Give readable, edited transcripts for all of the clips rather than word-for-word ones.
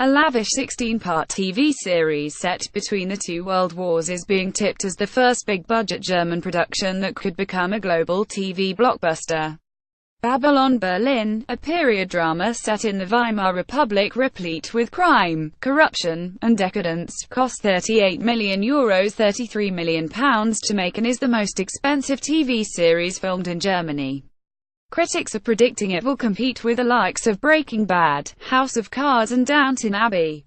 A lavish 16-part TV series set between the two world wars is being tipped as the first big-budget German production that could become a global TV blockbuster. Babylon Berlin, a period drama set in the Weimar Republic replete with crime, corruption, and decadence, cost €38 million £33 million to make and is the most expensive TV series filmed in Germany. Critics are predicting it will compete with the likes of Breaking Bad, House of Cards and Downton Abbey.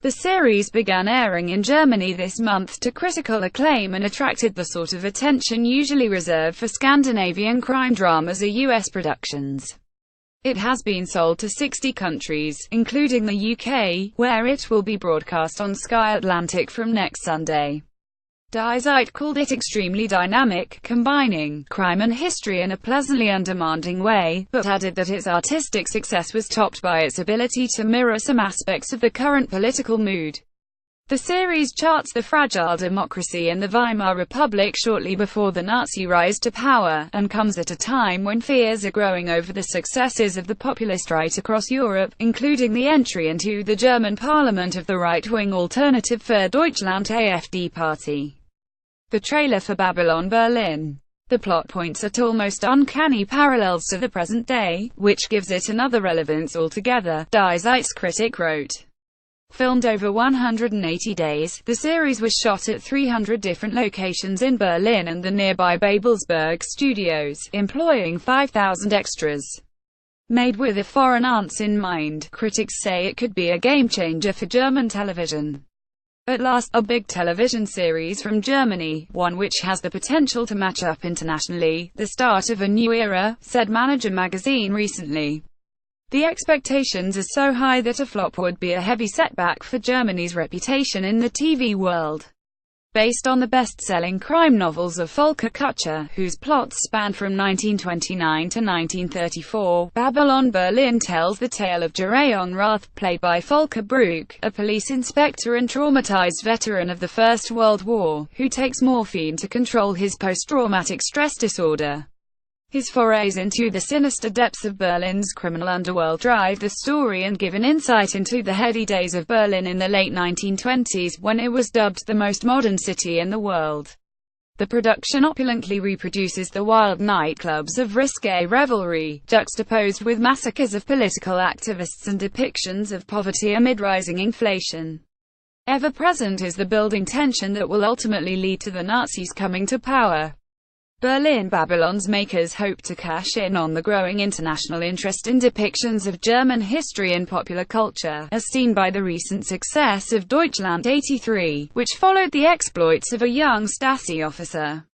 The series began airing in Germany this month to critical acclaim and attracted the sort of attention usually reserved for Scandinavian crime dramas or US productions. It has been sold to 60 countries, including the UK, where it will be broadcast on Sky Atlantic from next Sunday. Die Zeit called it extremely dynamic, combining crime and history in a pleasantly undemanding way, but added that its artistic success was topped by its ability to mirror some aspects of the current political mood. The series charts the fragile democracy in the Weimar Republic shortly before the Nazi rise to power, and comes at a time when fears are growing over the successes of the populist right across Europe, including the entry into the German parliament of the right-wing Alternative für Deutschland AfD party. The trailer for Babylon Berlin. The plot points at almost uncanny parallels to the present day, which gives it another relevance altogether, Die Zeit's critic wrote. Filmed over 180 days, the series was shot at 300 different locations in Berlin and the nearby Babelsberg studios, employing 5,000 extras. Made with a foreign audience in mind, critics say it could be a game-changer for German television. At last, a big television series from Germany, one which has the potential to match up internationally, the start of a new era, said Manager magazine recently. The expectations are so high that a flop would be a heavy setback for Germany's reputation in the TV world. Based on the best-selling crime novels of Volker Kutscher, whose plots span from 1929 to 1934, Babylon Berlin tells the tale of Jereon Rath, played by Volker Bruck, a police inspector and traumatized veteran of the First World War, who takes morphine to control his post-traumatic stress disorder. His forays into the sinister depths of Berlin's criminal underworld drive the story and give an insight into the heady days of Berlin in the late 1920s, when it was dubbed the most modern city in the world. The production opulently reproduces the wild nightclubs of risque revelry, juxtaposed with massacres of political activists and depictions of poverty amid rising inflation. Ever present is the building tension that will ultimately lead to the Nazis coming to power. Berlin Babylon's makers hope to cash in on the growing international interest in depictions of German history and popular culture, as seen by the recent success of Deutschland 83, which followed the exploits of a young Stasi officer.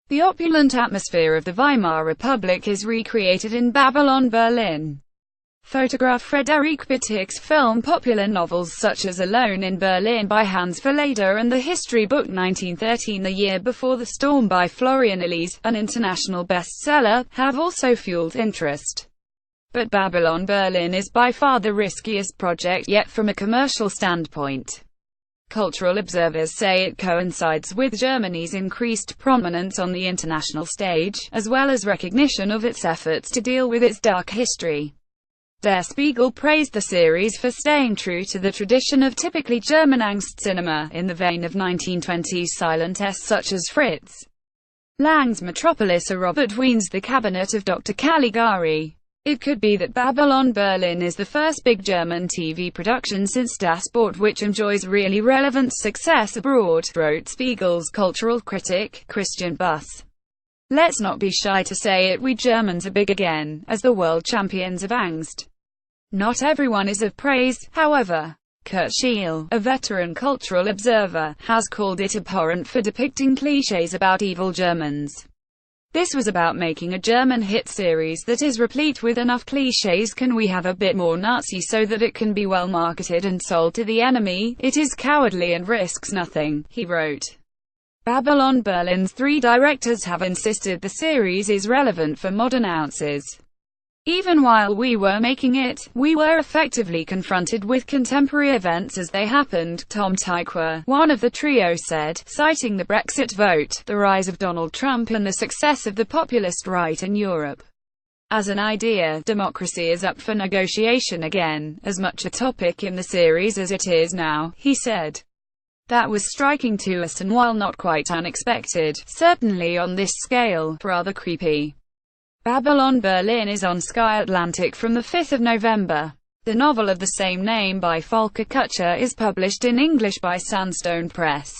The opulent atmosphere of the Weimar Republic is recreated in Babylon Berlin. Photograph Frederick Bittig's film popular novels such as Alone in Berlin by Hans Verlader and the history book 1913 The Year Before the Storm by Florian Illies, an international bestseller, have also fueled interest. But Babylon Berlin is by far the riskiest project yet from a commercial standpoint. Cultural observers say it coincides with Germany's increased prominence on the international stage, as well as recognition of its efforts to deal with its dark history. Der Spiegel praised the series for staying true to the tradition of typically German Angst cinema, in the vein of 1920s silent S such as Fritz Lang's Metropolis or Robert Wiene's The Cabinet of Dr. Caligari. It could be that Babylon Berlin is the first big German TV production since Das Boot which enjoys really relevant success abroad, wrote Spiegel's cultural critic, Christian Buss. Let's not be shy to say it, we Germans are big again, as the world champions of Angst. Not everyone is of praise, however. Kurt Scheel, a veteran cultural observer, has called it abhorrent for depicting clichés about evil Germans. This was about making a German hit series that is replete with enough clichés. Can we have a bit more Nazi so that it can be well marketed and sold to the enemy? It is cowardly and risks nothing, he wrote. Babylon Berlin's three directors have insisted the series is relevant for modern audiences. Even while we were making it, we were effectively confronted with contemporary events as they happened, Tom Tykwer, one of the trio said, citing the Brexit vote, the rise of Donald Trump and the success of the populist right in Europe. As an idea, democracy is up for negotiation again, as much a topic in the series as it is now, he said. That was striking to us and while not quite unexpected, certainly on this scale, rather creepy. Babylon Berlin is on Sky Atlantic from the 5th of November. The novel of the same name by Volker Kutscher is published in English by Sandstone Press.